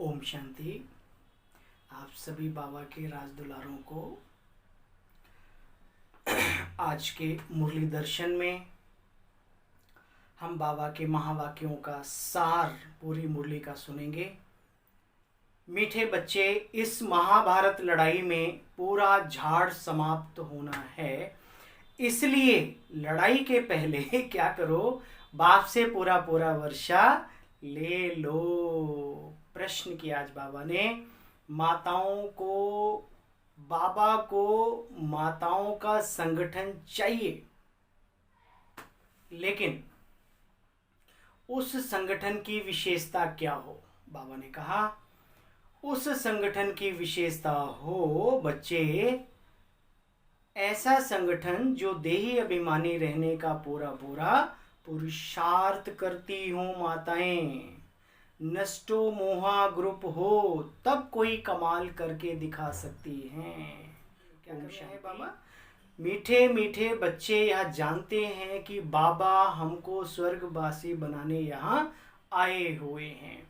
ओम शांति। आप सभी बाबा के राज दुलारों को आज के मुरली दर्शन में हम बाबा के महावाक्यों का सार पूरी मुरली का सुनेंगे। मीठे बच्चे, इस महाभारत लड़ाई में पूरा झाड़ समाप्त होना है, इसलिए लड़ाई के पहले क्या करो, बाप से पूरा पूरा वर्षा ले लो। प्रश्न किया आज बाबा ने, बाबा को माताओं का संगठन चाहिए, लेकिन उस संगठन की विशेषता क्या हो? बाबा ने कहा उस संगठन की विशेषता हो बच्चे, ऐसा संगठन जो देही अभिमानी रहने का पूरा पूरा पुरुषार्थ करती हो माताएं। नष्टो मोहा ग्रुप हो तब कोई कमाल करके दिखा सकती हैं। क्या करना है बाबा? मीठे मीठे बच्चे यह जानते हैं कि बाबा हमको स्वर्गवासी बनाने यहाँ आए हुए हैं।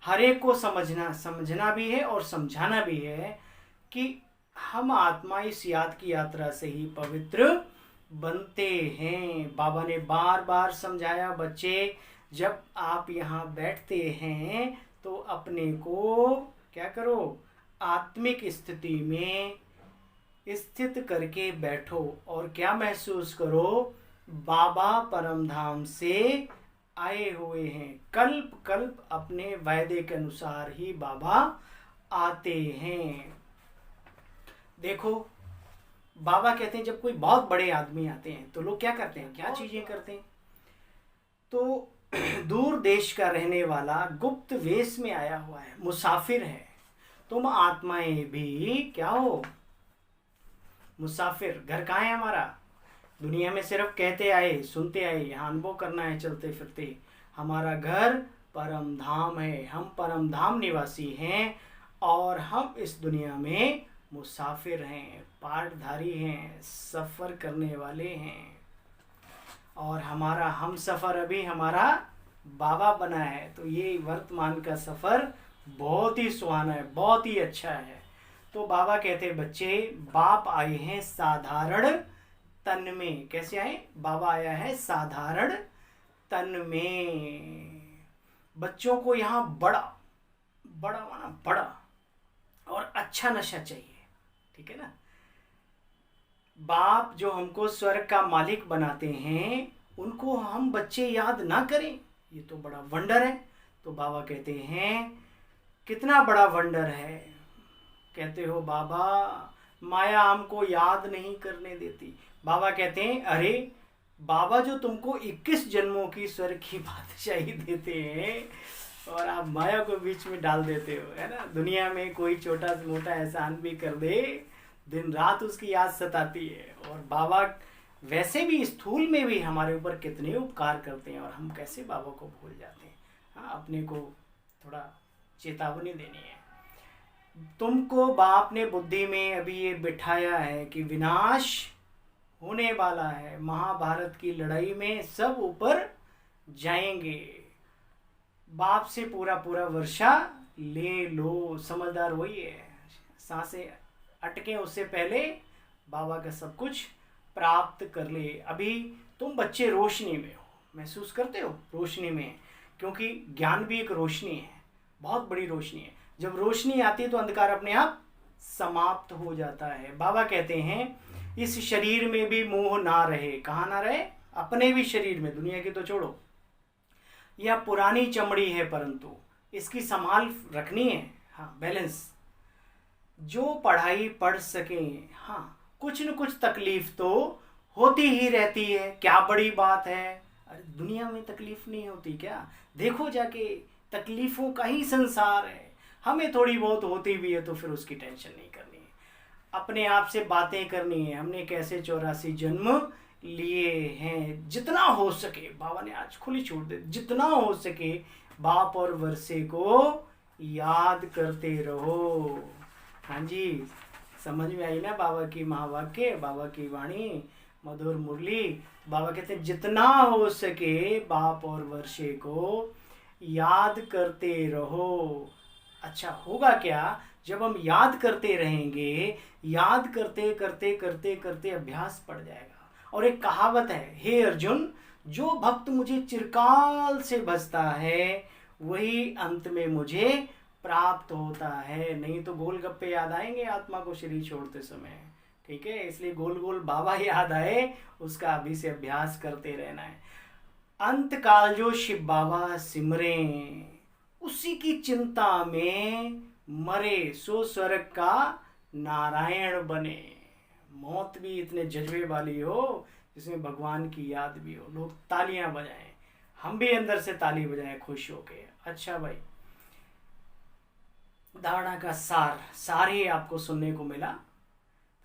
हर एक को समझना भी है और समझाना भी है कि हम आत्मा इस याद की यात्रा से ही पवित्र बनते हैं। बाबा ने बार बार समझाया, बच्चे जब आप यहाँ बैठते हैं तो अपने को क्या करो, आत्मिक स्थिति में स्थित करके बैठो और क्या महसूस करो, बाबा परम धाम से आए हुए हैं। कल्प कल्प अपने वायदे के अनुसार ही बाबा आते हैं। देखो, बाबा कहते हैं जब कोई बहुत बड़े आदमी आते हैं तो लोग क्या करते हैं, क्या चीजें करते हैं? तो दूर देश का रहने वाला गुप्त वेश में आया हुआ है, मुसाफिर है। तुम आत्माएं भी क्या हो, मुसाफिर। घर कहाँ है हमारा? दुनिया में सिर्फ कहते आए, सुनते आए, यहाँ अनुभव करना है चलते फिरते। हमारा घर परम धाम है, हम परम धाम निवासी हैं और हम इस दुनिया में मुसाफिर हैं, पाटधारी हैं, सफ़र करने वाले हैं। और हमारा हम सफ़र अभी हमारा बाबा बना है, तो ये वर्तमान का सफ़र बहुत ही सुहाना है, बहुत ही अच्छा है। तो बाबा कहते हैं बच्चे, बाप आए हैं साधारण तन में। कैसे आए? बाबा आया है साधारण तन में। बच्चों को यहाँ बड़ा बड़ा माना बड़ा और अच्छा नशा चाहिए, ठीक है ना? बाप जो हमको स्वर्ग का मालिक बनाते हैं, उनको हम बच्चे याद ना करें, ये तो बड़ा वंडर है। तो बाबा कहते हैं कितना बड़ा वंडर है। कहते हो बाबा माया हमको याद नहीं करने देती। बाबा कहते हैं अरे बाबा जो तुमको 21 जन्मों की स्वर्ग की बादशाही देते हैं और आप माया को बीच में डाल देते हो, है ना? दुनिया में कोई छोटा से मोटा एहसान भी कर दे, दिन रात उसकी याद सताती है। और बाबा वैसे भी स्थूल में भी हमारे ऊपर कितने उपकार करते हैं और हम कैसे बाबा को भूल जाते हैं। हाँ, अपने को थोड़ा चेतावनी देनी है। तुमको बाप ने बुद्धि में अभी ये बिठाया है कि विनाश होने वाला है, महाभारत की लड़ाई में सब ऊपर जाएंगे। बाप से पूरा पूरा वर्षा ले लो। समझदार वही है, सांसें अटके उससे पहले बाबा का सब कुछ प्राप्त कर ले। अभी तुम बच्चे रोशनी में हो, महसूस करते हो रोशनी में, क्योंकि ज्ञान भी एक रोशनी है, बहुत बड़ी रोशनी है। जब रोशनी आती है तो अंधकार अपने आप समाप्त हो जाता है। बाबा कहते हैं इस शरीर में भी मोह ना रहे। कहाँ ना रहे? अपने भी शरीर में, दुनिया की तो छोड़ो। यह पुरानी चमड़ी है परंतु इसकी संभाल रखनी है। हाँ, बैलेंस। जो पढ़ाई पढ़ सके, हाँ, कुछ न कुछ तकलीफ तो होती ही रहती है, क्या बड़ी बात है? अरे दुनिया में तकलीफ नहीं होती क्या? देखो जाके, तकलीफों का ही संसार है। हमें थोड़ी बहुत होती भी है तो फिर उसकी टेंशन नहीं करनी है, अपने आप से बातें करनी है। हमने कैसे 84 जन्म लिए हैं, जितना हो सके बाबा ने आज खुली छूट दे, जितना हो सके बाप और वर्षे को याद करते रहो। हाँ जी, समझ में आई ना बाबा की महावाक्य, बाबा की वाणी, मधुर मुरली? बाबा कहते हैं जितना हो सके बाप और वर्षे को याद करते रहो। अच्छा होगा क्या, जब हम याद करते रहेंगे, याद करते करते करते करते अभ्यास पड़ जाएगा। और एक कहावत है, हे अर्जुन, जो भक्त मुझे चिरकाल से भजता है वही अंत में मुझे प्राप्त होता है। नहीं तो गोलगप्पे याद आएंगे आत्मा को शरीर छोड़ते समय, ठीक है। इसलिए गोल गोल बाबा याद आए, उसका अभी से अभ्यास करते रहना है। अंत काल जो शिव बाबा सिमरे, उसी की चिंता में मरे सो स्वर्ग का नारायण बने। मौत भी इतने जज्बे वाली हो जिसमें भगवान की याद भी हो। लोग तालियां बजाएं, हम भी अंदर से ताली बजाएं खुश होके। अच्छा भाई, धारणा का सार ही आपको सुनने को मिला।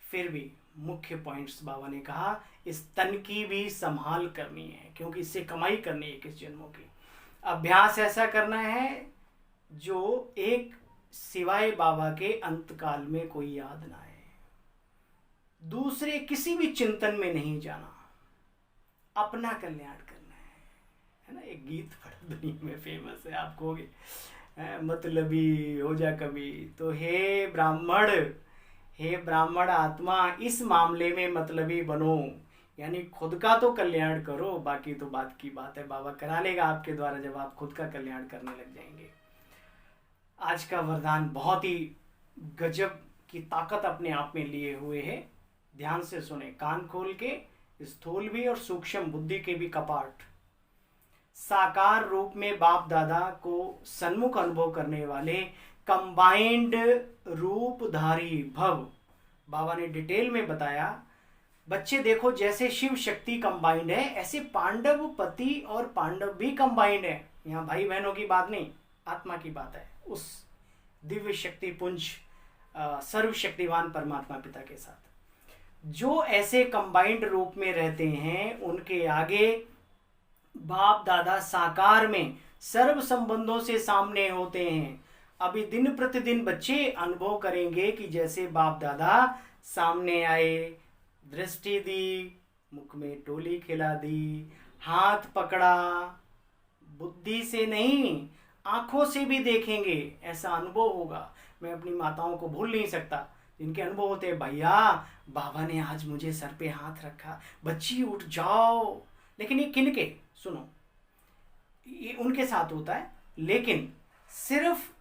फिर भी मुख्य पॉइंट्स बाबा ने कहा, इस तन की भी संभाल करनी है, क्योंकि इससे कमाई करनी है किस जन्मों की। अभ्यास ऐसा करना है जो एक सिवाय बाबा के अंत काल में कोई याद ना आए, दूसरे किसी भी चिंतन में नहीं जाना, अपना कल्याण करना है ना। एक गीत बड़ा दुनिया में फेमस है, आप कहोगे मतलबी हो जा कभी, तो हे ब्राह्मण आत्मा, इस मामले में मतलबी बनो, यानी खुद का तो कल्याण करो, बाकी तो बात की बात है, बाबा करा लेगा आपके द्वारा जब आप खुद का कल्याण करने लग जाएंगे। आज का वरदान बहुत ही गजब की ताकत अपने आप में लिए हुए है। ध्यान से सुने, कान खोल के। स्थूल भी और सूक्ष्म बुद्धि के भी कपाट। साकार रूप में बाप दादा को सन्मुख अनुभव करने वाले कंबाइंड रूपधारी भव। बाबा ने डिटेल में बताया, बच्चे देखो जैसे शिव शक्ति कंबाइंड है, ऐसे पांडव पति और पांडव भी कंबाइंड है। यहाँ भाई बहनों की बात नहीं, आत्मा की बात है, उस दिव्य शक्ति पुंज सर्वशक्तिवान परमात्मा पिता के साथ। जो ऐसे कंबाइंड रूप में रहते हैं, उनके आगे बाप दादा साकार में सर्व संबंधों से सामने होते हैं। अभी दिन प्रतिदिन बच्चे अनुभव करेंगे कि जैसे बाप दादा सामने आए, दृष्टि दी, मुख में टोली खिला दी, हाथ पकड़ा, बुद्धि से नहीं आंखों से भी देखेंगे, ऐसा अनुभव होगा। मैं अपनी माताओं को भूल नहीं सकता जिनके अनुभव होते हैं, भैया बाबा ने आज मुझे सर पे हाथ रखा, बच्ची उठ जाओ। लेकिन ये किनके, सुनो, ये उनके साथ होता है, लेकिन सिर्फ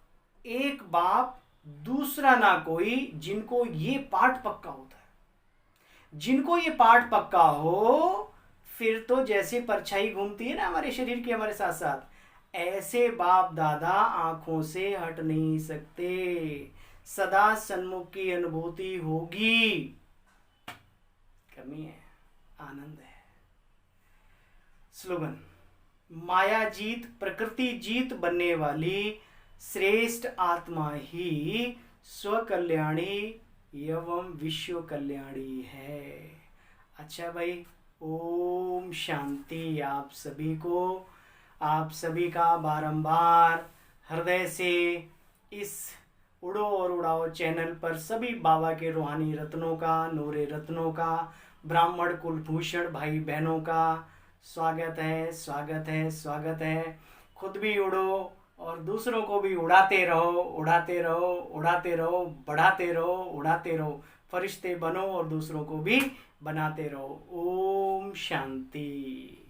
एक बाप दूसरा ना कोई, जिनको ये पाठ पक्का होता है। जिनको ये पाठ पक्का हो, फिर तो जैसे परछाई घूमती है ना हमारे शरीर की हमारे साथ साथ, ऐसे बाप दादा आंखों से हट नहीं सकते। सदा सन्मुख की अनुभूति होगी, करनी है, आनंद है। स्लोगन, माया जीत प्रकृति जीत बनने वाली श्रेष्ठ आत्मा ही स्वकल्याणी एवं विश्व कल्याणी है। अच्छा भाई, ओम शांति। आप सभी को, आप सभी का बारंबार हृदय से इस उड़ो और उड़ाओ चैनल पर सभी बाबा के रूहानी रत्नों का, नूरे रत्नों का, ब्राह्मण कुलभूषण भाई बहनों का स्वागत है, स्वागत है, स्वागत है। खुद भी उड़ो और दूसरों को भी उड़ाते रहो, उड़ाते रहो, उड़ाते रहो, बढ़ाते रहो, उड़ाते रहो। फरिश्ते बनो और दूसरों को भी बनाते रहो। ओम शांति।